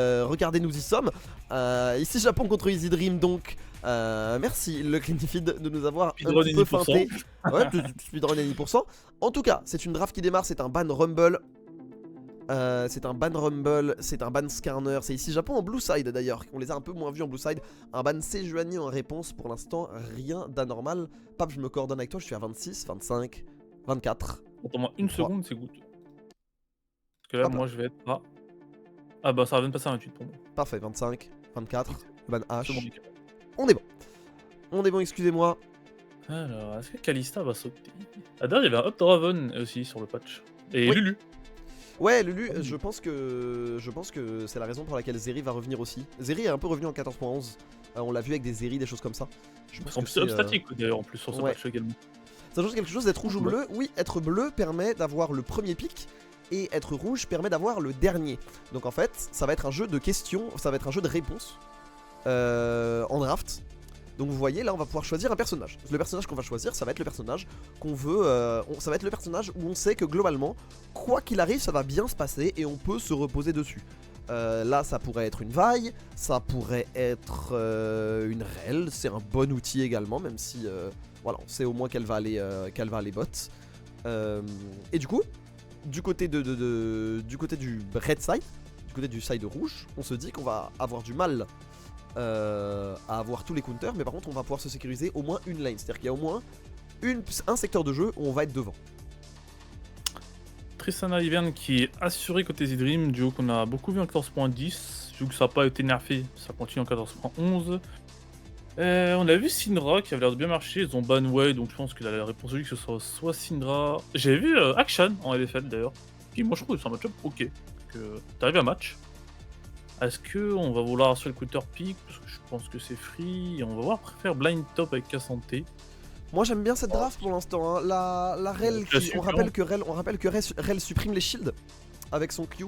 Regardez, nous y sommes. Ici Japon contre Easy Dream, donc merci le Cleanifeed de nous avoir un petit peu feinté. Ouais, speedrun à 10%. En tout cas, c'est une draft qui démarre, c'est un ban Rumble. C'est un ban Skarner. C'est ici Japon en Blue Side d'ailleurs. On les a un peu moins vus en Blue Side. Un ban Sejuani en réponse. Pour l'instant, rien d'anormal. Pape, je me coordonne avec toi. Je suis à 26, 25, 24. Attends-moi une seconde, c'est good. Parce que là, moi, je vais être à. Ah bah, ça va même passer à 28 pour moi. Parfait, 25, 24. Ban H. Bon, on est bon. On est bon, excusez-moi. Alors, est-ce que Kalista va sauter? Ah, d'ailleurs, il y avait un Updraven aussi sur le patch. Et oui. Lulu. Ouais, Lulu, je pense que c'est la raison pour laquelle Zeri va revenir aussi. Zeri est un peu revenu en 14.11. On l'a vu avec des Zeri, des choses comme ça. Je pense que c'est statique d'ailleurs en plus sur ce patch également. Ça change quelque chose d'être rouge ou bleu. Oui, être bleu permet d'avoir le premier pick et être rouge permet d'avoir le dernier. Donc en fait, ça va être un jeu de questions, ça va être un jeu de réponses en draft. Donc vous voyez, là on va pouvoir choisir un personnage. Le personnage qu'on va choisir, ça va être le personnage qu'on veut, ça va être le personnage où on sait que globalement, quoi qu'il arrive, ça va bien se passer et on peut se reposer dessus. Là ça pourrait être une vaille, ça pourrait être une rel, c'est un bon outil également, même si voilà, on sait au moins qu'elle va aller bot. Et du coup, du côté du red side, du côté du side rouge, on se dit qu'on va avoir du mal à avoir tous les counters, mais par contre on va pouvoir se sécuriser au moins une lane, c'est-à-dire qu'il y a au moins un secteur de jeu où on va être devant. Tristana Ivern qui est assuré côté Zidream, duo qu'on a beaucoup vu en 14.10, vu que ça n'a pas été nerfé, ça continue en 14.11. On a vu Syndra qui avait l'air de bien marcher, ils ont ban Way, donc je pense que la réponse logique que ce soit Syndra. J'ai vu Action en LFL d'ailleurs, qui moi je trouve que c'est un match-up ok, que t'arrives à match. Est-ce qu'on va vouloir assurer le counter pick? Parce que je pense que c'est free. Et on va voir préfère blind top avec Cassante. Moi j'aime bien cette draft pour l'instant. Hein. La Rel, on rappelle que Rel supprime les shields avec son Q.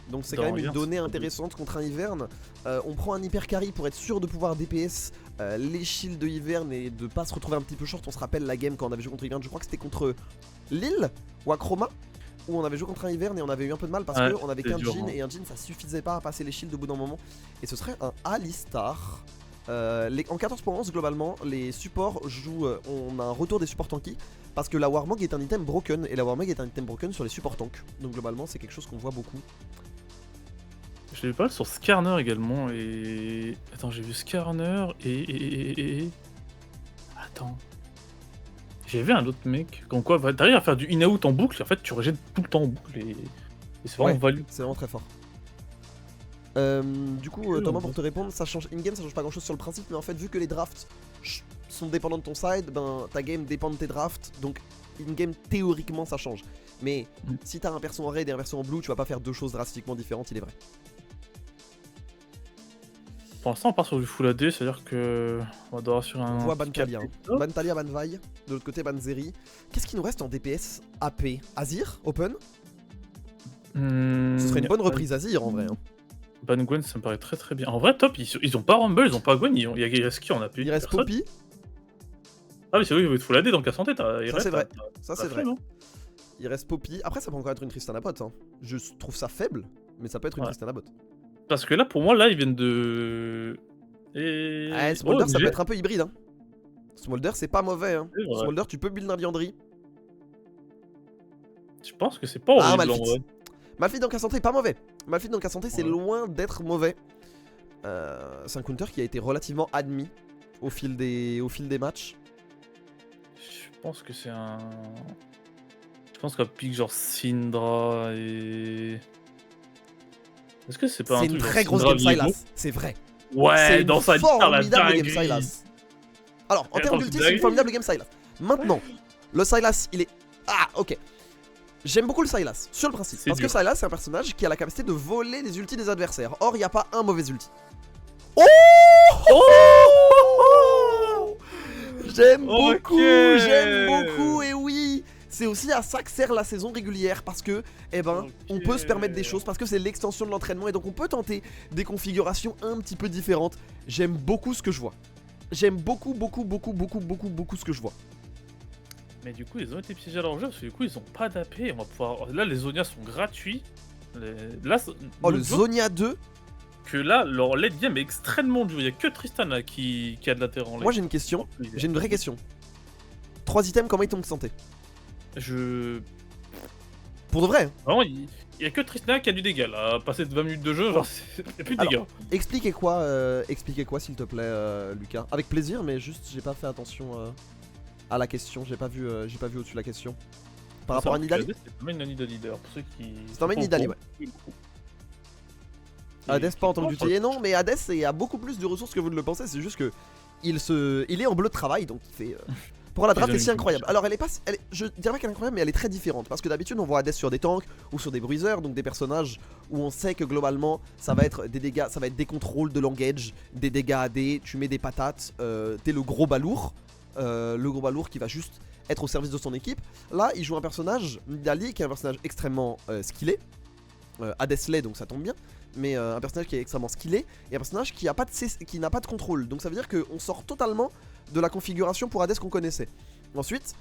Donc c'est quand même une donnée intéressante contre un Ivern. On prend un hyper carry pour être sûr de pouvoir DPS les shields de Ivern et de pas se retrouver un petit peu short. On se rappelle la game quand on avait joué contre Ivern. Je crois que c'était contre Lille ou Acroma, où on avait joué contre un Ivern et on avait eu un peu de mal parce qu'on avait qu'un Jhin et un Jhin ça suffisait pas à passer les shields au bout d'un moment. Et ce serait un Alistar. En 14.11 globalement, les supports jouent, on a un retour des supports tanky parce que la Warmog est un item broken et la Warmog est un item broken sur les supports tank. Donc globalement c'est quelque chose qu'on voit beaucoup. Je l'ai pas sur Skarner également et... Attends, j'ai vu Skarner et... Attends... J'ai vu un autre mec, comme quoi t'arrives à faire du in-out en boucle, et en fait tu rejettes tout le temps en boucle et c'est vraiment value. C'est vraiment très fort. Du coup, Thomas, pour te répondre, ça change in-game, ça change pas grand chose sur le principe, mais en fait, vu que les drafts sont dépendants de ton side, ben ta game dépend de tes drafts, donc in-game théoriquement ça change. Mais si t'as un perso en red et un perso en blue, tu vas pas faire deux choses drastiquement différentes, il est vrai. Pour l'instant, on part sur du full AD, c'est-à-dire que on va devoir sur un. On voit ban Talia, ban Talia, ban Vi, de l'autre côté ban Zeri. Qu'est-ce qui nous reste en DPS AP? Azir, open? Ce serait une bonne reprise Azir en vrai. Hein. Ban Gwen, ça me paraît très très bien. En vrai, top, ils ont pas Rumble, ils ont pas Gwen, il reste qui en AP? Il reste Poppy. Ah oui, c'est vrai, il faut l'AD dans Cassante, ça c'est vrai. Ça c'est vrai. Il reste Poppy. Après, ça peut encore être une Tristana bot. Hein. Je trouve ça faible, mais ça peut être une Tristana bot. Parce que là, pour moi, là, ils viennent de... Smolder, ça peut être un peu hybride. Hein. Smolder, c'est pas mauvais. Hein. Smolder, tu peux build un vianderie. Je pense que c'est pas horrible en vrai. Malphite dans Cassante, pas mauvais. Malphite dans Cassante, c'est loin d'être mauvais. C'est un counter qui a été relativement admis au fil des matchs. Je pense que c'est un... Je pense qu'un pick genre Syndra et... Est-ce que c'est pas un truc une très grosse game Sylas, c'est vrai. Ouais, dans sa formidable game Sylas. Alors, en termes d'ulti, c'est une formidable game Sylas. Maintenant, le Sylas, il est... Ah, ok. J'aime beaucoup le Sylas, sur le principe. Parce que Sylas, c'est un personnage qui a la capacité de voler les ultis des adversaires. Or, il n'y a pas un mauvais ulti. Oh, j'aime beaucoup, et oui. C'est aussi à ça que sert la saison régulière parce que, on peut se permettre des choses parce que c'est l'extension de l'entraînement et donc on peut tenter des configurations un petit peu différentes. J'aime beaucoup ce que je vois. J'aime beaucoup ce que je vois. Mais du coup, ils ont été piégés à leur jeu parce que du coup, ils ont pas d'AP. On va pouvoir... Là, les Zonias sont gratuits. Le Zonia 2. que là, leur late game est extrêmement dur. Il y a que Tristana qui a de l'intérêt en late. Moi j'ai une question, j'ai une vraie question. 3 items, comment ils tombent santé? Pour de vrai hein. Vraiment, il y a que Tristana qui a du dégât là. Passer de 20 minutes de jeu, genre, il y a plus de dégâts. Expliquez quoi s'il te plaît, Lucas. Avec plaisir, mais juste j'ai pas fait attention à la question, j'ai pas vu au-dessus de la question. Par rapport à Nidalee. C'est pas une Nidalee d'ailleurs, pour ceux qui. C'est un main Nidalee, ouais. Hades pas en tant que d'utilité, non, mais Hades a beaucoup plus de ressources que vous ne le pensez, c'est juste que il est en bleu de travail, donc il fait... Pour la draft, est si incroyable. Alors elle est pas... je dirais pas qu'elle est incroyable, mais elle est très différente, parce que d'habitude on voit Hades sur des tanks, ou sur des bruiseurs, donc des personnages où on sait que globalement, ça va être des dégâts, ça va être des contrôles de l'engage, des dégâts AD, tu mets des patates, t'es le gros balourd qui va juste être au service de son équipe. Là, il joue un personnage, Nidalee, qui est un personnage extrêmement skillé, Hades l'est, donc ça tombe bien. Mais un personnage qui est extrêmement skillé et un personnage qui n'a pas de contrôle. Donc ça veut dire qu'on sort totalement de la configuration pour Hades qu'on connaissait. Ensuite,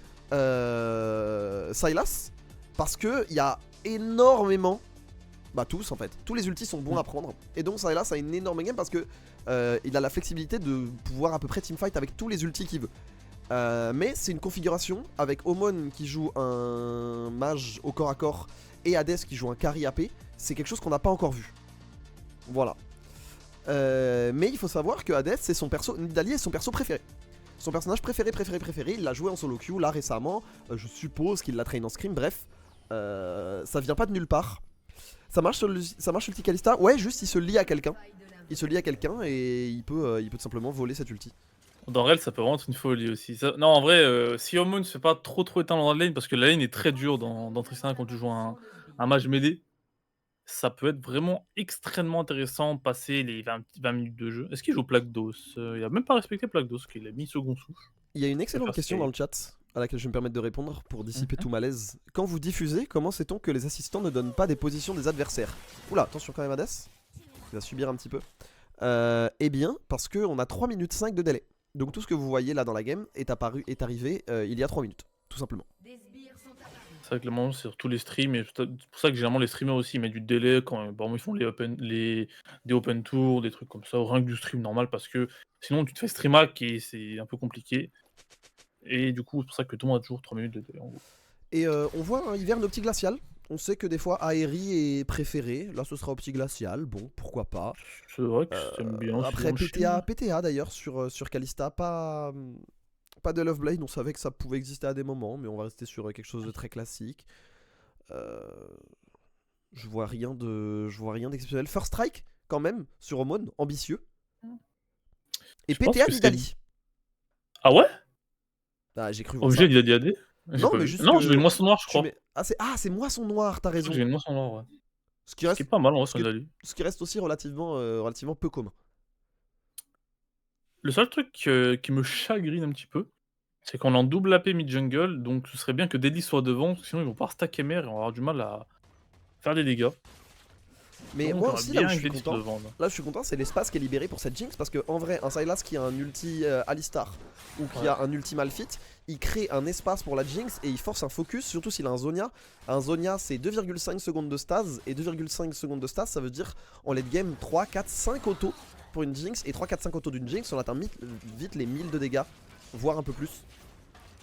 Sylas, parce qu'il y a énormément... Bah tous en fait, tous les ultis sont bons à prendre. Et donc Sylas a une énorme game parce que il a la flexibilité de pouvoir à peu près teamfight avec tous les ultis qu'il veut. Mais c'est une configuration avec Omon qui joue un mage au corps à corps et Hades qui joue un carry AP. C'est quelque chose qu'on n'a pas encore vu. Voilà. Mais il faut savoir que Hades, c'est son perso. Nidalee est son perso préféré. Son personnage préféré. Il l'a joué en solo queue là récemment. Je suppose qu'il l'a traîné en scrim. Bref, ça vient pas de nulle part. Ça marche sur l'ulti Kalista. Ouais, juste il se lie à quelqu'un. Il se lie à quelqu'un et il peut tout simplement voler cette ulti. Dans Rel, ça peut vraiment être une folie aussi. Non, en vrai, si Omon ne se fait pas trop éteindre dans la lane, parce que la lane est très dure dans Tristana quand tu joues un mage mêlé. Ça peut être vraiment extrêmement intéressant passer les 20 minutes de jeu. Est-ce qu'il joue Plaque d'os? Il a même pas respecté Plaque d'os, qu'il a mis second souffle. Il y a une excellente question dans le chat à laquelle je vais me permettre de répondre pour dissiper tout malaise. Quand vous diffusez, comment sait-on que les assistants ne donnent pas des positions des adversaires? Oula, attention quand même Hades, il va subir un petit peu. Eh bien, parce qu'on a 3 minutes 5 de délai. Donc tout ce que vous voyez là dans la game est arrivé il y a 3 minutes, tout simplement. C'est vrai que le moment c'est sur tous les streams, et c'est pour ça que généralement les streamers aussi mettent du délai quand ils font des open tours, des trucs comme ça, ou rien que du stream normal, parce que sinon tu te fais stream hack et c'est un peu compliqué. Et du coup, c'est pour ça que tout le monde a toujours 3 minutes de délai en gros. Et on voit un hiverne opti glacial. On sait que des fois Aérie est préféré. Là ce sera opti glacial. Bon, pourquoi pas. C'est vrai que j'aime bien. Après PTA d'ailleurs sur Kalista. Pas de Loveblade, on savait que ça pouvait exister à des moments, mais on va rester sur quelque chose de très classique. Je vois rien d'exceptionnel. First Strike, quand même, sur Omon, ambitieux. Et PTA Nidalee. Ah ouais? Ah, j'ai cru voir Objet ça. il a dit AD? Non, mais juste. Non, je vais le moisson noir, je crois. C'est moisson noir, t'as raison. Je vais le moisson noir, ouais. Ce qui reste pas mal en vrai, sur Nidalee. Ce qui reste aussi relativement peu commun. Le seul truc qui me chagrine un petit peu, c'est qu'on est en double AP mid-jungle, donc ce serait bien que Deadly soit devant, sinon ils vont pas stacker mer et on va avoir du mal à faire des dégâts. Mais moi aussi, là où je suis content, c'est l'espace qui est libéré pour cette Jinx, parce que en vrai, un Sylas qui a un ulti Alistar ou qui a un ulti Malphite, il crée un espace pour la Jinx et il force un focus, surtout s'il a un Zonia. Un Zonia, c'est 2,5 secondes de stase, et 2,5 secondes de stase, ça veut dire en late game 3, 4, 5 autos pour une Jinx, et 3, 4, 5 autos d'une Jinx, on atteint vite les 1000 de dégâts, voire un peu plus.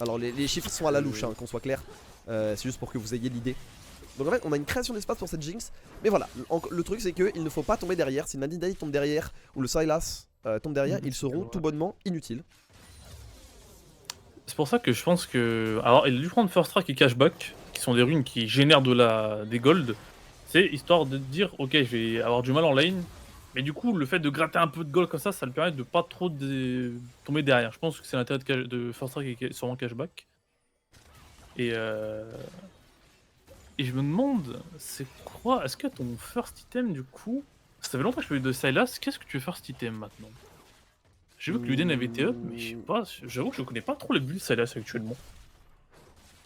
Alors les chiffres sont à la louche, hein, qu'on soit clair, c'est juste pour que vous ayez l'idée. Donc en fait on a une création d'espace pour cette Jinx. Mais voilà, le truc c'est qu'il ne faut pas tomber derrière. Si Nidalee tombe derrière ou le Sylas tombe derrière, ils seront tout bonnement inutiles. C'est pour ça que je pense que... Alors il a dû prendre First Strike et Cashback, qui sont des runes qui génèrent des gold. C'est histoire de dire ok, je vais avoir du mal en lane. Mais du coup le fait de gratter un peu de gold comme ça le permet de pas trop tomber derrière. Je pense que c'est l'intérêt de First Strike et sûrement Cashback. Et je me demande, c'est quoi? Est-ce que ton first item du coup... Ça fait longtemps que je fais de Sylas, qu'est-ce que tu veux first item maintenant? J'ai vu que Luden avait été up, mais je sais pas, j'avoue que je connais pas trop les builds Sylas actuellement.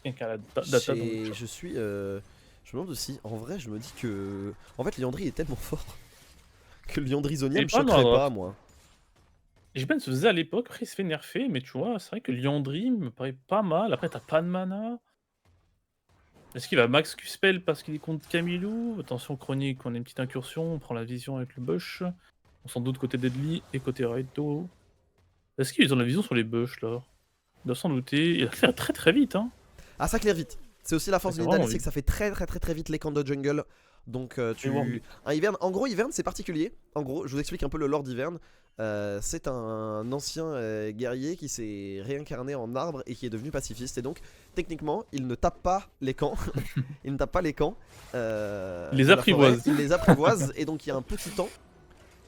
Je suis... Je me demande aussi, en vrai je me dis que... En fait Liandry est tellement fort que Liandry Zonia me choquerait pas moi. J-Ben se faisait à l'époque, après il se fait nerfer, mais tu vois, c'est vrai que Liandry me paraît pas mal, après t'as pas de mana... Est-ce qu'il va max Q-Spell parce qu'il est contre Camilou? Attention Chronique, on a une petite incursion, on prend la vision avec le Bush. On s'en doute côté Deadly et côté Raito. Est-ce qu'ils ont la vision sur les Bush là? Il doit s'en douter. Il a fait très très vite hein. Ah, ça claire vite. C'est aussi la force Ça de fait vraiment Nidalee, c'est que ça fait très vite les camps de jungle. Donc un Ivern, en gros Ivern c'est particulier. En gros, je vous explique un peu le lore d'Ivern. C'est un ancien guerrier qui s'est réincarné en arbre et qui est devenu pacifiste. Et donc techniquement il ne tape pas les camps. Il ne tape pas les camps. Il les de la apprivoise. forêt. Il les apprivoise. Et donc il y a un petit temps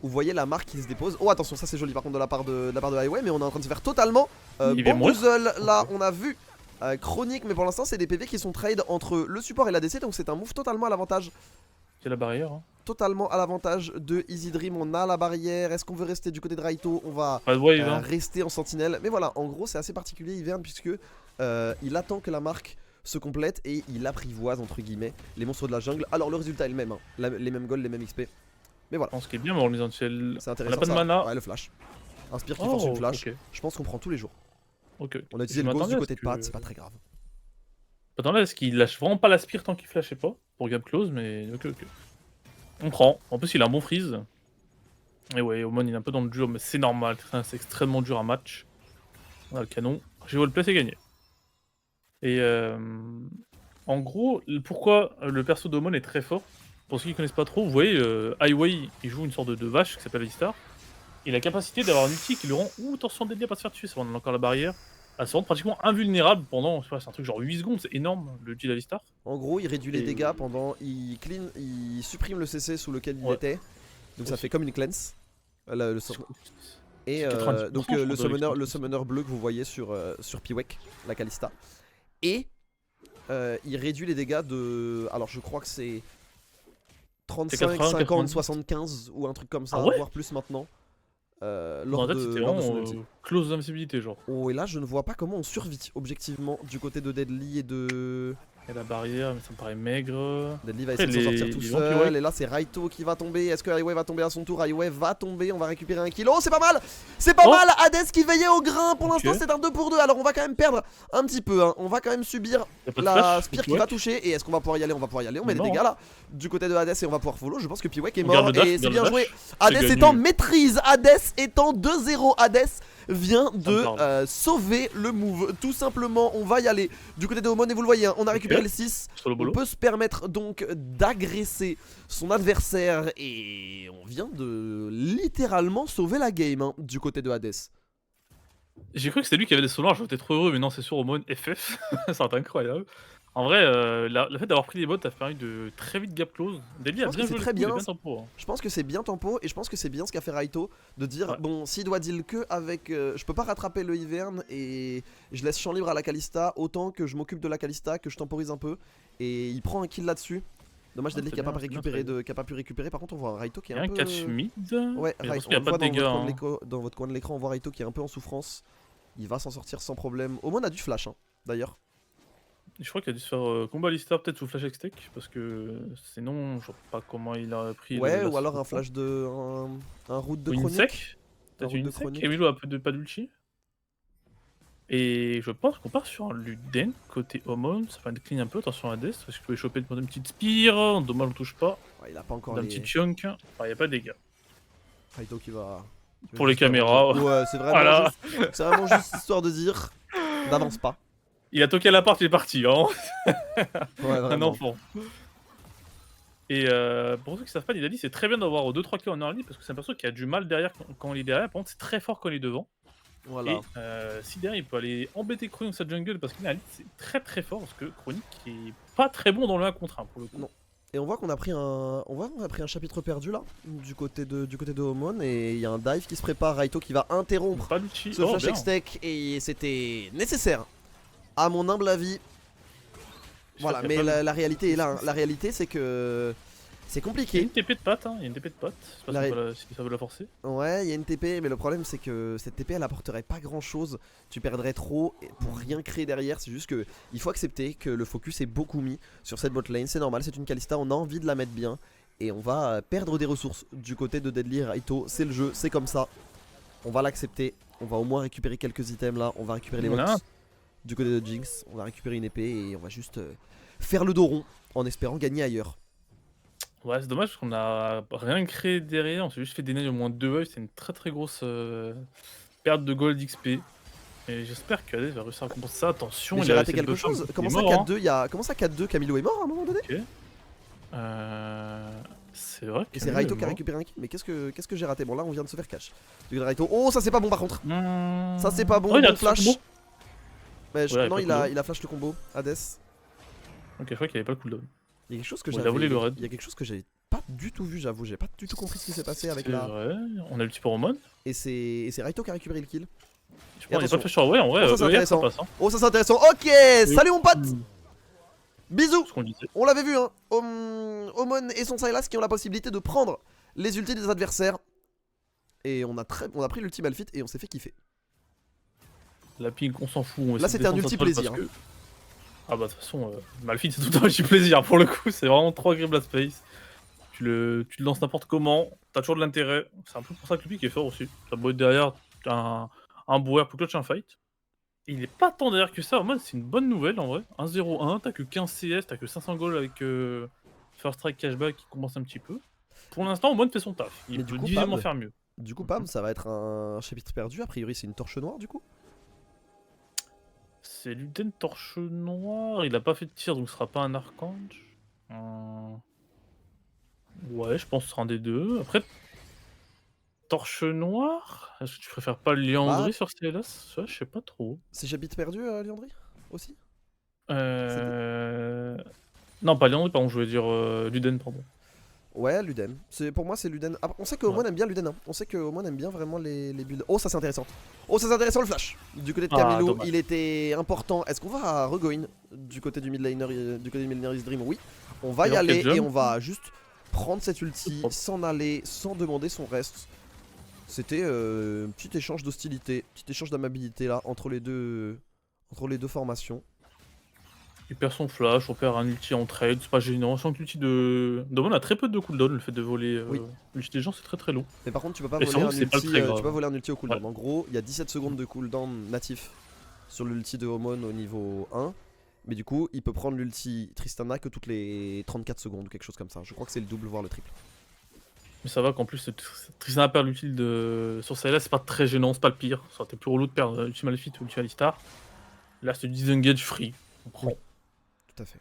où vous voyez la marque qui se dépose. Oh attention, ça c'est joli par contre de la part de Highway. Mais on est en train de se faire totalement bamboozle. Là on a vu Chronique, mais pour l'instant c'est des PV qui sont trade entre le support et l'ADC. Donc c'est un move totalement à l'avantage. C'est la barrière. Hein. Totalement à l'avantage de Easy Dream. On a la barrière. Est-ce qu'on veut rester du côté de Raito? On va rester en sentinelle. Mais voilà, en gros c'est assez particulier Ivern puisque il attend que la marque se complète et il apprivoise entre guillemets les monstres de la jungle. Alors le résultat est le même, hein. Les mêmes gold, les mêmes XP. Mais voilà. Je pense qu'il est bien mort le mise en ciel. C'est intéressant. On a pas de mana. Ouais, le flash. Un Spear qui force une flash. Okay. Je pense qu'on prend tous les jours. Ok. On a utilisé le ghost du côté de Pat, c'est pas très grave. Attends là, est-ce qu'il lâche vraiment pas la Spear tant qu'il flashait pas? Pour game close, mais ok. On prend. En plus, il a un bon freeze. Et ouais, Omon il est un peu dans le dur, mais c'est normal. C'est extrêmement dur à match. On a le canon. J'ai le play, c'est gagné. Et en gros, pourquoi le perso d'Omon est très fort? Pour ceux qui connaissent pas trop, vous voyez, Highway il joue une sorte de vache qui s'appelle Alistar. Il a la capacité d'avoir un ulti qui le rend. Ouh, attention, Deadly à pas se faire tuer, c'est vrai, on a encore la barrière. À se rendre pratiquement invulnérable pendant, je sais pas, c'est un truc genre 8 secondes, c'est énorme le ulti d'Alistar. En gros, il réduit les dégâts pendant. Il supprime le CC sous lequel il était. Donc ça fait comme une cleanse. Et donc le summoner bleu que vous voyez sur Piwek, la Kalista. Et il réduit les dégâts de. Alors je crois que c'est 35, 50, 75 ou un truc comme ça, voire plus maintenant. Lors de son close d'invincibilité genre. Oh, et là je ne vois pas comment on survit objectivement du côté de Deadly et de. Il y a la barrière, mais ça me paraît maigre. Deadly va essayer de s'en sortir tout seul. Et là, c'est Raito qui va tomber. Est-ce que Highway va tomber à son tour? Highway va tomber. On va récupérer un kill. Oh, c'est pas mal! C'est pas mal! Hades qui veillait au grain. Pour l'instant, c'est un 2 pour 2. Alors, on va quand même perdre un petit peu. Hein. On va quand même subir la Spear qui va toucher. Et est-ce qu'on va pouvoir y aller? On va pouvoir y aller. On met les dégâts là du côté de Hades et on va pouvoir follow. Je pense que Piwek est mort. Et c'est bien joué. Hades est en maîtrise. Hades est en 2-0. Hades vient de sauver le move. Tout simplement, on va y aller du côté de Omon. Et vous le voyez, hein, on a récupéré les 6. On peut se permettre donc d'agresser son adversaire et on vient de littéralement sauver la game hein, du côté de Hades. J'ai cru que c'était lui qui avait les solars, j'étais trop heureux, mais non, c'est sur Omon FF. C'est incroyable. En vrai, le fait d'avoir pris les bots a permis de très vite gap close. Deadly a bien joué très bien. Tempo. Hein. Je pense que c'est bien tempo et je pense que c'est bien ce qu'a fait Raito de dire bon, s'il doit deal que avec. Je peux pas rattraper le Ivern et je laisse champ libre à la Kalista, autant que je m'occupe de la Kalista, que je temporise un peu. Et il prend un kill là-dessus. Dommage Deadly qui a pas pu récupérer. Par contre, on voit un Raito qui est un peu. Il y a un catch mid. Ouais, Raito, il y a pas de dégâts. Dans votre coin de l'écran, on voit Raito qui est un peu en souffrance. Il va s'en sortir sans problème. Au moins, on a du flash hein, d'ailleurs. Je crois qu'il a dû se faire combat Alistar peut-être sous flash extech parce que sinon je vois pas comment il a pris. Ouais, ou alors un flash de. un route de chronique. Peut-être une sec. Camilou a pas d'ulti. Et je pense qu'on part sur un Luden côté Omon. Ça va clean un peu, attention à Hades parce que je pouvais choper une petite Spear. Dommage on touche pas. Ouais, il a pas encore un petit chunk. Il n'y a pas de dégâts. Raito qui va. Pour les caméras. Ouais, c'est vraiment, vraiment juste histoire de dire. N'avance pas. Il a toqué à la porte, il est parti, hein. Ouais, un enfant. Et pour ceux qui savent pas, Nidalee, c'est très bien d'avoir 2-3 kills en early parce que c'est un perso qui a du mal derrière quand il est derrière. Par contre, c'est très fort quand il est devant. Voilà. Et si derrière il peut aller embêter Chronique dans sa jungle parce qu'il est c'est très très fort parce que Chronique est pas très bon dans le 1 contre 1 pour le coup. Non. Et on voit qu'on a pris un chapitre perdu là du côté de Omon et il y a un dive qui se prépare. Raito qui va interrompre ce flash extech et c'était nécessaire. À mon humble avis. Voilà, mais la réalité est là. Hein. La réalité, c'est que c'est compliqué. Il y a une TP de patte, hein. Il y a une TP de patte. Je sais pas si ça veut la forcer. Ouais, il y a une TP, mais le problème, c'est que cette TP, elle apporterait pas grand chose. Tu perdrais trop pour rien créer derrière. C'est juste que il faut accepter que le focus est beaucoup mis sur cette bot lane. C'est normal, c'est une Kalista, on a envie de la mettre bien. Et on va perdre des ressources du côté de Deadly et Raito. C'est le jeu, c'est comme ça. On va l'accepter. On va au moins récupérer quelques items là. On va récupérer les bots. Du côté de Jinx, on va récupérer une épée et on va juste faire le dos rond en espérant gagner ailleurs. Ouais, c'est dommage parce qu'on a rien créé derrière, on s'est juste fait dénailler au moins 2 waves, c'est une très grosse perte de gold XP. Et j'espère que Hades va réussir à compenser ça. Attention, Mais il j'ai a raté essayé de quelque buffer un chose. peu, Comment il ça est mort, 4-2 Comment ça 4-2 Camilo est mort à un moment donné? Ok. C'est vrai que Et c'est Raito qui a récupéré un kill. Mais qu'est-ce que j'ai raté? Bon, là on vient de se faire catch. Raito. Oh, ça c'est pas bon par contre. Ça c'est pas bon. Oh, il a Bon flash. bon. Mais Ouais, non, pas il a flash le combo. Hades. Ok, je crois qu'il avait pas le cooldown. Il y a quelque chose que Bon, il a volé le raid. Il y a quelque chose que j'ai pas du tout vu, j'avoue. J'ai pas du tout compris ce qui s'est passé avec C'est la. vrai, on a le petit Poromon. Et c'est Raito qui a récupéré le kill. Je pense qu'il n'y a pas attention. de flash sur ouais, en vrai, Oh, ça, c'est intéressant. passe. Hein. Oh, ça c'est intéressant. Ok, salut mon pote. Bisous. Ce qu'on disait. On l'avait vu, hein. Omon et son Sylas qui ont la possibilité de prendre les ultis des adversaires. Et on a pris l'ulti Malphite et on s'est fait kiffer. La ping, on s'en fout. On Là, c'était un ulti plaisir. Que... Ah bah de toute façon, Malphite c'est tout un ulti plaisir pour le coup. C'est vraiment trop agréable la space. Tu le lances n'importe comment, t'as toujours de l'intérêt. C'est un peu pour ça que le pick est fort aussi. T'as beau être derrière, t'as un brouillard pour clutch un fight. Il est pas tant derrière que ça, en mode c'est une bonne nouvelle en vrai. 1-0-1, t'as que 15 CS, t'as que 500 goals avec First Strike Cashback qui commence un petit peu. Pour l'instant, Omon fait son taf. Il peut difficilement faire mieux. Du coup, Pam, ça va être un chapitre perdu. A priori, c'est une torche noire du coup. C'est Luden torche noire. Il a pas fait de tir donc ce sera pas un archange. Ouais, je pense que ce sera un des deux. Après, torche noire. Est-ce que tu préfères pas Liandry sur CLS? Ouais, je sais pas trop. C'est chapitre perdu, Liandry aussi. Non, pas Liandry, pardon, je voulais dire Luden, pardon. Ouais, Luden. Pour moi, c'est Luden. Ah, on sait que Omon aime bien Luden. Hein. On sait que Omon aime bien vraiment les builds. Oh, ça c'est intéressant. Oh, ça c'est intéressant le flash. Du côté de Camilo, il était important. Est-ce qu'on va regoin du côté du mid laner, du côté du mid laner Dream? Oui. On va y aller et on va juste prendre cette ulti, s'en aller, sans demander son reste. C'était un petit échange d'hostilité, petit échange d'amabilité là entre les deux formations. Il perd son flash, on perd un ulti en trade, c'est pas gênant. Je sens que l'ulti de Omon a très peu de cooldown, le fait de voler l'ulti des gens c'est très long. Mais par contre tu peux pas voler un ulti au cooldown. Ouais. En gros il y a 17 secondes de cooldown natif sur l'ulti de Omon au niveau 1. Mais du coup il peut prendre l'ulti Tristana que toutes les 34 secondes ou quelque chose comme ça. Je crois que c'est le double voire le triple. Mais ça va qu'en plus Tristana perd l'ulti sur CLS, c'est pas très gênant, c'est pas le pire. Ça aurait été plus relou de perdre l'ulti Malphite ou l'ulti Alistar. Là c'est du disengage free, on prend. Oui. Tout à fait.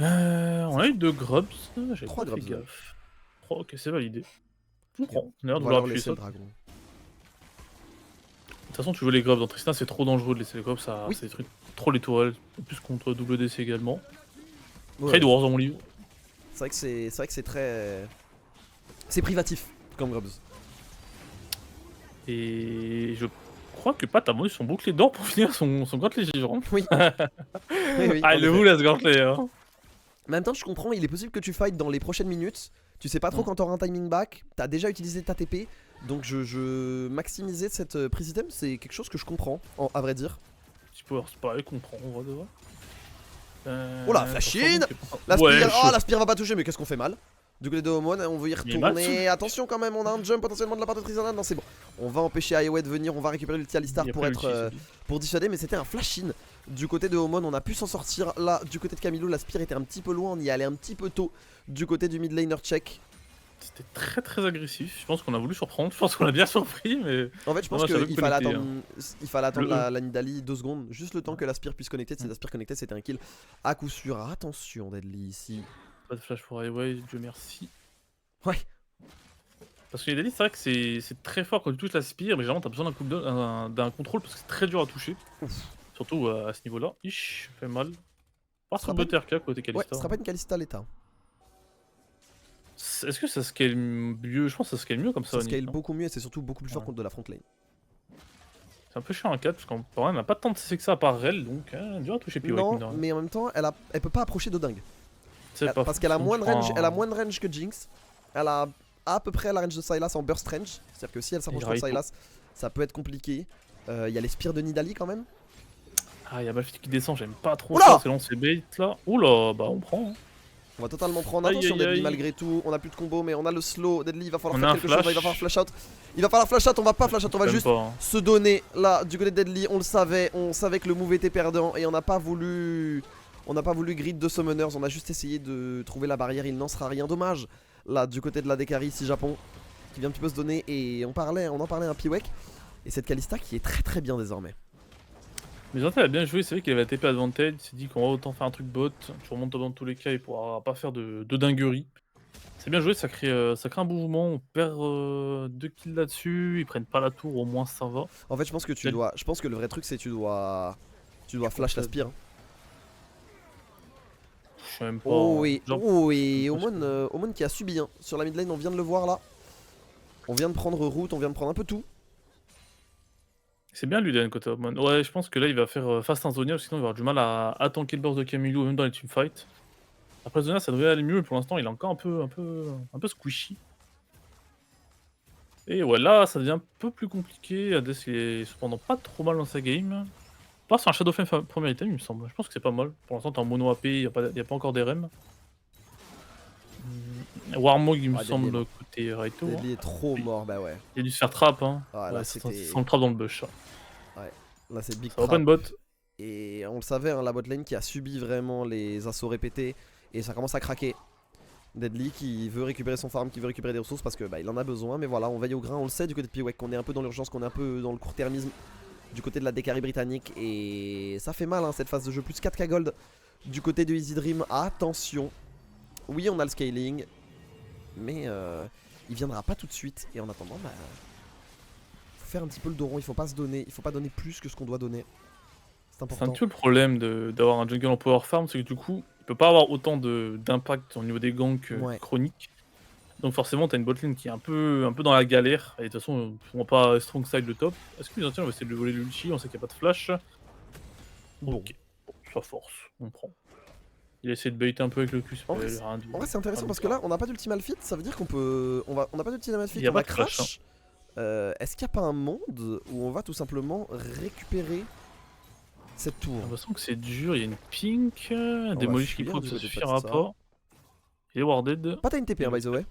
On a eu 2 grubs, j'ai 3 grubs. Gaffe. 3, ok, c'est validé. On prend, on a l'air de on vouloir va appuyer ça. le dragon. De toute façon, tu veux les grubs dans Tristana, c'est trop dangereux de laisser les grubs, ça détruit trop les tourelles, en plus contre WDC également. Trade Wars on livre. C'est vrai que c'est très. C'est privatif comme grubs. Et je crois que Pat a vendu son bouclier d'or pour finir son gantelet givrant. Oui. oui. Ah, il est où là ce gantelet hein. En même temps, je comprends, il est possible que tu fight dans les prochaines minutes. Tu sais pas trop quand t'auras un timing back. T'as déjà utilisé ta TP. Donc maximiser cette prise item, c'est quelque chose que je comprends, à vrai dire. Petit power spy, comprend, on va devoir. Oh la flashine. La spire, oh la spire va pas toucher, mais qu'est-ce qu'on fait mal. Du côté de Omon, on veut y retourner. Attention quand même, on a un jump potentiellement de la part de Tristana. Non, c'est bon. On va empêcher Iowa de venir, on va récupérer l'ulti Alistar pour dissuader, mais c'était un flash-in. Du côté de Omon, on a pu s'en sortir. Là, du côté de Camilo, la spire était un petit peu loin, on y allait un petit peu tôt. Du côté du mid laner check. C'était très agressif. Je pense qu'on a voulu surprendre, je pense qu'on a bien surpris, mais. En fait, je pense qu'il fallait attendre la Nidalee 2 secondes, juste le temps que la spire puisse connecter. Si la spire connectée, c'était un kill à coup sûr. Attention, Deadly ici. Pas de flash pour Highway, Dieu merci. Ouais. Parce que les c'est vrai que c'est très fort quand tu touches la spire, mais généralement t'as besoin d'un contrôle parce que c'est très dur à toucher. Ouf. Surtout à ce niveau-là. Ish, fait mal. Pas trop BTRK côté Kalista. Ouais, ce sera pas une Kalista l'état. Est-ce que ça scale mieux? Je pense que ça scale mieux comme ça. Ça scale beaucoup mieux et c'est surtout beaucoup plus fort contre de la front lane. C'est un peu chiant en 4 parce qu'en vrai, on n'a pas tant de CC que ça à part Rel, donc dur à toucher Pyrrhic. Non, mais en même temps, elle peut pas approcher de dingue. Parce qu'elle a moins de range, que Jinx. Elle a à peu près la range de Sylas en burst range. C'est-à-dire que si elle s'approche de Sylas, ça peut être compliqué. Il y a les spires de Nidalee quand même. Ah, il y a Malphite qui descend, j'aime pas trop ça. C'est long, c'est bait là. Oula, bah on prend. Hein. On va totalement prendre. Attention, Deadly malgré tout. On a plus de combo, mais on a le slow. Deadly, il va falloir faire quelque chose. Il va falloir flash out. Il va falloir flash out. On va pas flash out. On va juste se donner là du côté de Deadly. On le savait. On savait que le move était perdant et on n'a pas voulu. On n'a pas voulu grid de summoners, on a juste essayé de trouver la barrière, il n'en sera rien. Dommage, là, du côté de la Dekari, ici Japon, qui vient un petit peu se donner. Et on en parlait à un Piwek. Et cette Kalista qui est très bien désormais. Mais Jonathan a bien joué, c'est vrai qu'il avait TP advantage, il s'est dit qu'on va autant faire un truc bot, tu remontes dans tous les cas, il pourra pas faire de dinguerie. C'est bien joué, ça crée un bon mouvement, on perd 2 kills là-dessus, ils prennent pas la tour, au moins ça va. En fait, je pense que le vrai truc, c'est tu dois flash la spire. Je sais même pas. Oh oui, Genre, oh oui, Omon qui a subi sur la mid lane, on vient de le voir là. On vient de prendre route, on vient de prendre un peu tout. c'est bien lui d'un côté Hoffman. Ouais, je pense que là il va faire fast un Zonia, sinon il va avoir du mal à tanker le burst de Camilo même dans les teamfights. Après Zonia ça devrait aller mieux, mais pour l'instant il est encore un peu squishy. Et ouais, là ça devient un peu plus compliqué. Hades il est cependant pas trop mal dans sa game. Pas c'est un Shadowflame premier item il me semble. Je pense que c'est pas mal. Pour l'instant t'es en mono AP, y a pas encore des rems. Warmog il me semble côté Raito. Il est trop mort, bah ouais. Il a dû se faire trap hein. Ah, là, c'était... Sans le trap dans le bush. Ouais, là c'est big Ça trap. open bot. Et on le savait, hein, la botlane qui a subi vraiment les assauts répétés. Et ça commence à craquer. Deadly qui veut récupérer son farm, qui veut récupérer des ressources parce que bah, il en a besoin. Mais voilà, on veille au grain, on le sait du côté de Piwek qu'on est un peu dans l'urgence, qu'on est un peu dans le court-termisme du côté de la Dekari britannique. Et ça fait mal cette phase de jeu. Plus 4k gold du côté de Easy Dream. Attention. Oui, on a le scaling. Mais il viendra pas tout de suite. Et en attendant, bah, faut faire un petit peu le dos rond. Il faut pas se donner. Il faut pas donner plus que ce qu'on doit donner. C'est important. C'est un petit peu le problème d'avoir un jungle en power farm, c'est que du coup, il peut pas avoir autant d'impact au niveau des ganks chroniques. Donc forcément, t'as une botlane qui est un peu dans la galère. Et de toute façon, on ne pourra pas strong side le top. Est-ce que les anciens on va essayer de lui voler l'ulti? On sait qu'il n'y a pas de flash. Bon. Ok, ça force, on prend. Il a essayé de baiter un peu avec le Q. En vrai, c'est intéressant parce que là, on n'a pas d'ulti Malphite. Ça veut dire qu'on peut. On n'a pas d'ulti Malphite, on va crash. Est-ce qu'il n'y a pas un monde où on va tout simplement récupérer cette tour? J'ai l'impression que c'est dur, il y a une pink, des Molish qui croient que ça suffira pas. Il est warded. Pas t'as une TP by the way.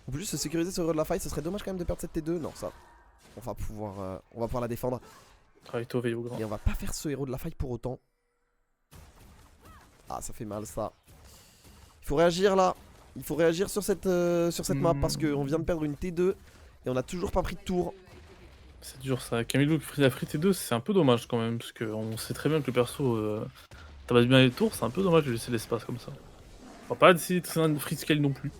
On peut juste se sécuriser ce héros de la faille, ce serait dommage quand même de perdre cette T2. Non, ça. On va pouvoir la défendre. Raito veille au grand. Et on va pas faire ce héros de la faille pour autant. Ah, ça fait mal ça. Il faut réagir là. Il faut réagir sur cette map parce qu'on vient de perdre une T2 et on a toujours pas pris de tour. C'est dur ça. Camilo qui a pris T2, c'est un peu dommage quand même parce qu'on sait très bien que le perso tabasse bien les tours, c'est un peu dommage de laisser l'espace comme ça. On va pas essayer de free scale non plus.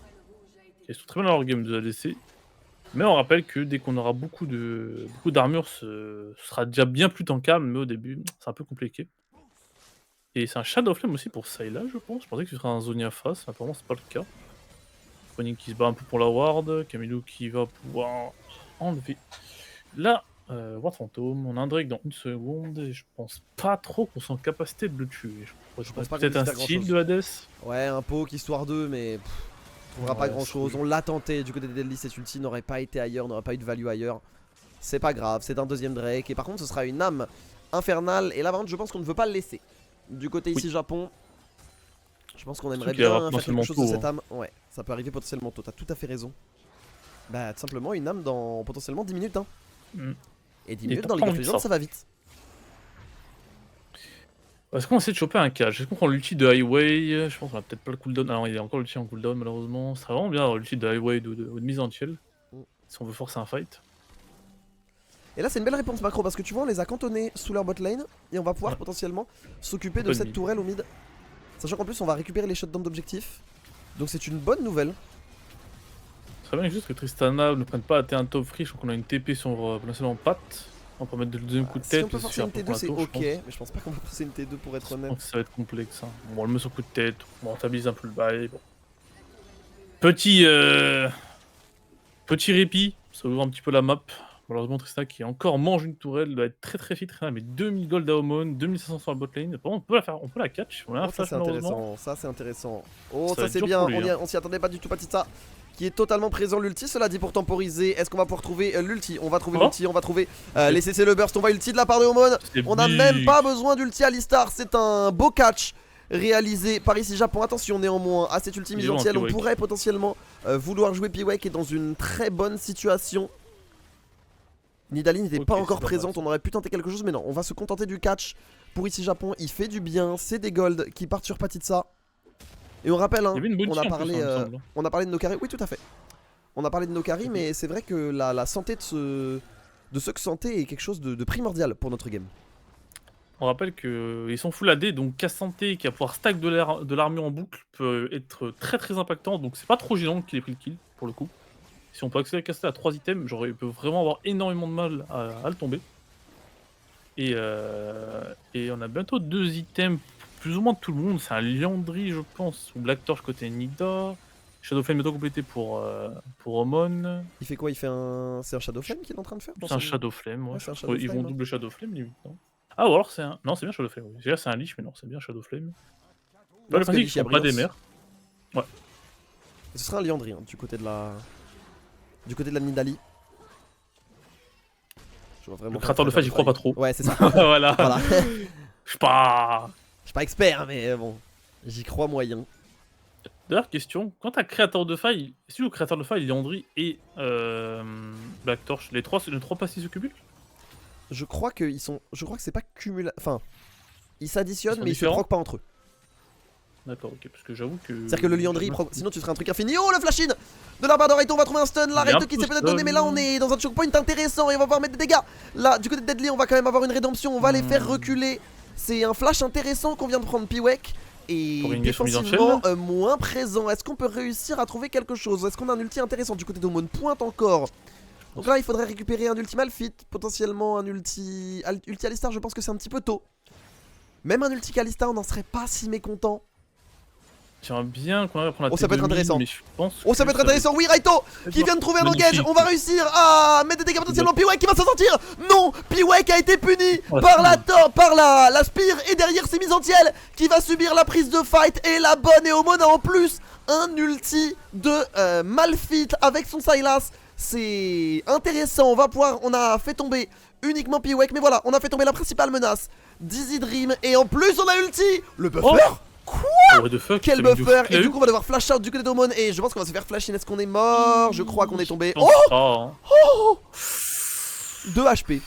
Ils sont très bien dans leur game de ADC. Mais on rappelle que dès qu'on aura beaucoup d'armure, ce sera déjà bien plus tankable, mais au début, c'est un peu compliqué. Et c'est un Shadow Flame aussi pour Sayla, je pense. Je pensais que ce serait un Zonia face, mais apparemment c'est pas le cas. Pony qui se bat un peu pour la ward, Camilo qui va pouvoir enlever la Ward Fantôme. On a un Drake dans une seconde et je pense pas trop qu'on soit en capacité de le tuer. Je pense peut-être un style de Hades. Ouais, un poke histoire 2, mais on trouvera pas grand chose. On l'a tenté du côté des Deadly, cette ulti n'aurait pas été ailleurs, n'aurait pas eu de value ailleurs. C'est pas grave, c'est un deuxième Drake. Et par contre, ce sera une âme infernale. Et là, par contre, je pense qu'on ne veut pas le laisser. Du côté ici Japon, je pense qu'on aimerait bien faire quelque chose de cette âme. Ouais, ça peut arriver potentiellement tôt, t'as tout à fait raison. Bah tout simplement une âme dans potentiellement 10 minutes Et 10 minutes dans League of Legends ça va vite. Est-ce qu'on essaie de choper un catch? Est-ce qu'on prend l'ulti de Highway? Je pense qu'on a peut-être pas le cooldown. Alors il y a encore l'ulti en cooldown malheureusement. Ce serait vraiment bien l'ulti de Highway ou de mise en chill. Si on veut forcer un fight. Et là c'est une belle réponse macro parce que tu vois on les a cantonnés sous leur bot lane. Et on va pouvoir potentiellement s'occuper de cette tourelle au mid. Sachant qu'en plus on va récupérer les shutdowns d'objectifs. Donc c'est une bonne nouvelle. Ce serait bien juste que Tristana ne prenne pas à T1 top free. Je crois qu'on a une TP sur potentiellement patte. On peut mettre le deuxième coup de tête. Si on peut forcer une T2 c'est ok. Mais je pense pas qu'on va forcer une T2 pour être honnête. Ça va être complexe. Bon on le met sur coup de tête. Bon on stabilise un peu le bail. Bon. Petit répit. Ça ouvre un petit peu la map. Malheureusement, Tristana qui encore mange une tourelle doit être très fit. Tristana mais 2000 gold à Omon, 2500 sur la botlane. On peut la catch. On a un flash, ça c'est intéressant. Oh, ça c'est bien. On s'y attendait pas du tout, Patita. Qui est totalement présent, l'ulti. Cela dit, pour temporiser, est-ce qu'on va pouvoir trouver l'ulti? On va trouver l'ulti, on va trouver les CC le burst. On va ulti de la part de Omon. On n'a même pas besoin d'ulti Alistar. C'est un beau catch réalisé par ici Japon. Attention néanmoins à cette ulti mise en ciel. On pourrait potentiellement vouloir jouer Piwek qui est dans une très bonne situation. Nidalee n'était Ok, pas encore c'est pas présente, mal. on aurait pu tenter quelque chose, mais non, on va se contenter du catch pour ici Japon. Il fait du bien, c'est des golds qui partent sur Patitsa. Et on rappelle, hein, Il y avait une bonne on a en plus, parlé, hein, il me semble. on a parlé de Nokari, oui tout à fait. On a parlé de Nokari, Ok. mais c'est vrai que la santé de ce santé est quelque chose de primordial pour notre game. On rappelle qu'ils sont full AD, donc casse santé qui va pouvoir stack de l'armure en boucle peut être très très impactant, donc c'est pas trop gênant qu'il ait pris le kill pour le coup. Si on peut accéder à caster à 3 items, genre il peut vraiment avoir énormément de mal à le tomber. Et on a bientôt 2 items, plus ou moins de tout le monde, c'est un Liandry je pense, ou Black Torch côté Nida, Shadowflame bientôt complété pour Omon, Il fait quoi? Il fait un... C'est un Shadowflame qu'il est en train de faire dans c'est un son- Shadowflame, ouais, Ouais, c'est un je crois. Ils Shadowflame, vont hein. double Shadowflame limite, non? Ah ou alors c'est un... Non c'est bien Shadowflame, oui. Déjà c'est un Lich mais non c'est bien Shadowflame. Non, Le parce que principe Lich, qu'ils il y a sont pas des Brillance. mers. Ce serait un Liandry hein, du côté de la Nidalee. Je vois vraiment Le pas créateur de faire faille j'y crois pas trop. Ouais, c'est ça. Voilà. Voilà. Je sais pas. Je suis pas expert, mais bon, j'y crois moyen. D'ailleurs, question, quand t'as créateur de faille, si le créateur de faille, Liandry et Black Torch, les trois passifs se cumulent? Je crois que c'est pas cumul. Enfin, ils s'additionnent, Ils sont mais ils se différents proc pas entre eux. D'accord, ok, parce que j'avoue que... C'est-à-dire que le Liandry, sinon tu serais un truc infini. Oh, le flash in de la barre de Raito, on va trouver un stun. La Il est un Raito qui peu s'est peut-être donné, mais là on est dans un choke point intéressant et on va pouvoir mettre des dégâts. Là, du côté de Deadly, on va quand même avoir une rédemption. On va les faire reculer. C'est un flash intéressant qu'on vient de prendre Piwek. Et Pour Ringo sur défensivement Midan moins présent. Est-ce qu'on peut réussir à trouver quelque chose? Est-ce qu'on a un ulti intéressant du côté d'Omon? Pointe encore. Donc là il faudrait récupérer un ulti Malphite, potentiellement un ulti Alistar, je pense que c'est un petit peu tôt. Même un ulti Alistar on n'en serait pas si mécontent. J'aimerais bien qu'on arrive à prendre la Oh, ça peut être T2000, intéressant. mais je pense Oh, ça peut que être intéressant, oui, Raito qui vient de trouver un engage. Magnifique. On va réussir à mettre des dégâts potentiellement. Piwek qui va s'en sortir. Non, Piwek a été puni Oh, par la la spire. Et derrière c'est Misantiel qui va subir la prise de fight. Et la bonne et Omon a en plus un ulti de Malphite avec son Sylas. C'est intéressant, on a fait tomber uniquement Piwek. Mais voilà, on a fait tomber la principale menace, Dizzy Dream. Et en plus on a ulti le buffer. Oh, what the fuck, Quel c'est le buffer! qu'il a Et eu. du coup on va devoir flash out du côté d'Omon. Et je pense qu'on va se faire flash in. Est-ce qu'on est mort? Je crois qu'on est tombé. Je pense Oh, pas, hein. 2 HP.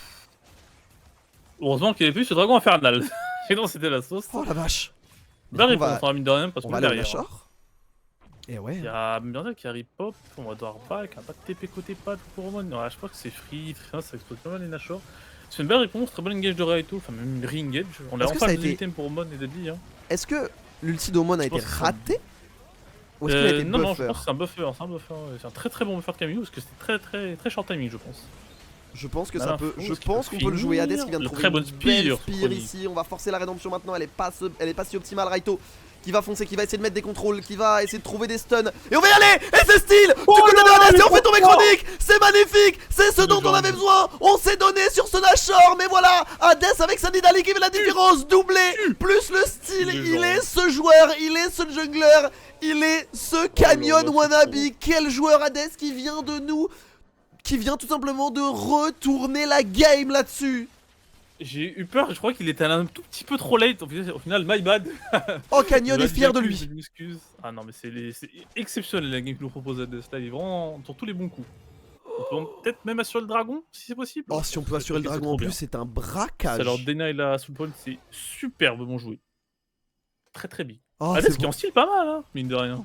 Heureusement qu'il y avait plus ce dragon infernal. Sinon c'était la sauce. Oh la vache. Bien on répondre, va, on va mine de rien parce on qu'on va est aller au derrière. Nashor. Et ouais. Il y a Murder qui arrive pop, on va devoir back, un pas de TP côté pad pour Roman. Ouais, je crois que c'est free, ça explose pas mal les Nashor. C'est une belle réponse, très bonne engage de Raito, enfin même une re-engage. On a Est-ce que enfin ça a le été- item pour Roman et Deadly. Hein. Est-ce que l'ulti d'Omon a Je été pense que c'est raté? Ou est-ce qu'il a été non, non, je buffer? pense que c'est un buffer, c'est un très très bon buffer de Camille parce que c'était très très très short timing, je pense. Je pense que ça Malin peut. faux, Je est-ce qu'il pense peut qu'on peut le jouer. Hades qui vient de finir trouver Très une bonne belle spire, spire ici. On va forcer la rédemption maintenant. Elle est pas si optimale. Raito qui va foncer, qui va essayer de mettre des contrôles, qui va essayer de trouver des stuns. Et on va y aller. Et c'est style du côté de Hades. Et on fait tomber Chronique. C'est magnifique. C'est ce dont on avait besoin. On s'est donné sur ce Nashor. Mais voilà, Hades avec sa Nidalee qui fait la différence. Doublé plus le style. Il est ce joueur. Il est ce jungler. Il est ce canyon wannabe. Quel joueur Hades qui vient de nous. Qui vient tout simplement de retourner la game là-dessus. J'ai eu peur, je crois qu'il était un tout petit peu trop late. Au final, my bad. Oh, Canyon est fier de Je lui. m'excuse. Ah non, mais c'est exceptionnel la game que nous propose Hades. Là, il est vraiment sur tous les bons coups. On peut peut-être même assurer le dragon, si c'est possible. Oh, si on peut assurer le Ok, c'est dragon trop en plus, bien. c'est un braquage. Alors, deny la soul point, c'est superbement joué. Très très big. Oh, Hades c'est qui bon. en style pas mal, hein, mine de rien.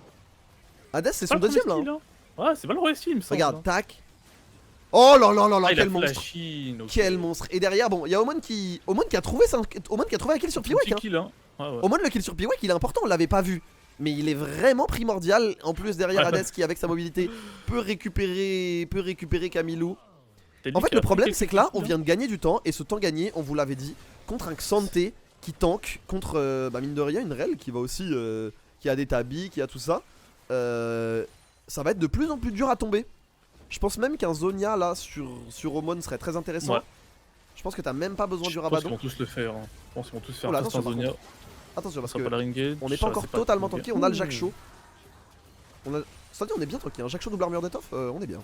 Hades, c'est Pas son le premier deuxième là. style, hein. Ouais, c'est pas le vrai style, il me semble. Regarde, hein. tac. Oh là là là là, Ah, il a quel monstre. flashé, ok. Quel monstre. Et derrière, bon, il y a Omon qui a trouvé un kill sur Petit Piwek. Hein. kill, hein. Ouais, ouais. Omon, le kill sur Piwek, il est important, on l'avait pas vu. Mais il est vraiment primordial. En plus, derrière Ouais. Hades qui, avec sa mobilité, peut récupérer Camilou. T'as dit En fait, qu'il le a pris problème, quelques c'est que là, on kills, vient de gagner du temps. Et ce temps gagné, on vous l'avait dit, contre un Xante qui tank, contre, mine de rien, une Rel qui va aussi. Qui a des tabis, qui a tout ça. Ça va être de plus en plus dur à tomber. Je pense même qu'un Zonia là sur Omon serait très intéressant. Ouais. Je pense que t'as même pas besoin du Je pense qu'ils Rabadon. vont tous le faire. Hein. Je pense qu'ils vont tous faire Oh là, un attention, Zonia. Attention parce Ça que sera pas la ringate, on n'est pas ça, encore c'est pas totalement trop tanké. bien. On a le Jack Shaw. C'est-à-dire on est bien tanké. Un Jack Shaw double armure d'étoffe, on est bien.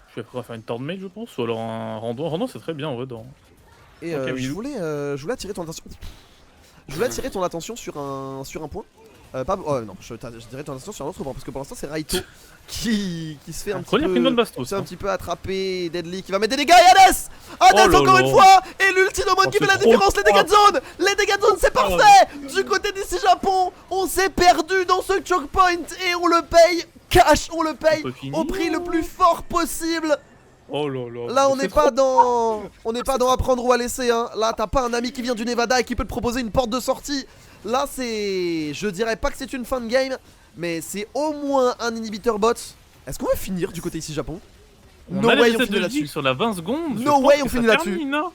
Je suis prêt à faire une turn mage, je pense, ou alors un random. Un random, c'est très bien en vrai. Dans... Et Ok, je Milou. voulais attirer ton attention. Je voulais attirer ton attention sur un point. Pas, oh non, je dirais ton attention sur un autre point parce que pour l'instant c'est Raito qui se fait un petit Chronique a pris une bonne peu. bastos. C'est un Hein. petit peu attrapé, Deadly qui va mettre des dégâts et Hades Hades là encore là. une fois. Et l'ultinomon Oh, qui fait c'est la trop différence. Les dégâts de zone. Les dégâts de zone, c'est Oh, parfait. Du côté d'ici Japon, on s'est perdu dans ce choke point. Et on le paye cash. On le paye peut finir. au prix le plus fort possible. Oh là là. Là, on c'est n'est trop- pas dans. On n'est pas dans apprendre ou à laisser, hein. Là, t'as pas un ami qui vient du Nevada et qui peut te proposer une porte de sortie. Là, c'est. Je dirais pas que c'est une fin de game, mais c'est au moins un inhibiteur bot. Est-ce qu'on va finir du côté ici Japon? On No a way, les on resets finit de là-dessus. Ziggs sur la 20 secondes. No je pense way, que on ça finit là-dessus. termine, hein.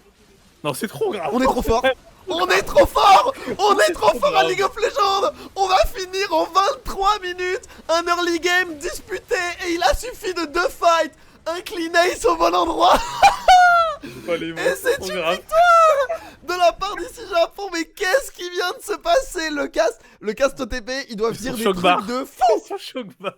Non, c'est trop grave. On est trop fort. On est trop fort. On est trop fort à grave. League of Legends. On va finir en 23 minutes. Un early game disputé et il a suffi de 2 fights. Un clean ace au bon endroit. Et c'est une victoire de la part d'ici Japon. Mais qu'est-ce qui vient de se passer? Le cast OTP, il doit Ils dire sont des choc trucs bar. de fou. Ça choque pas.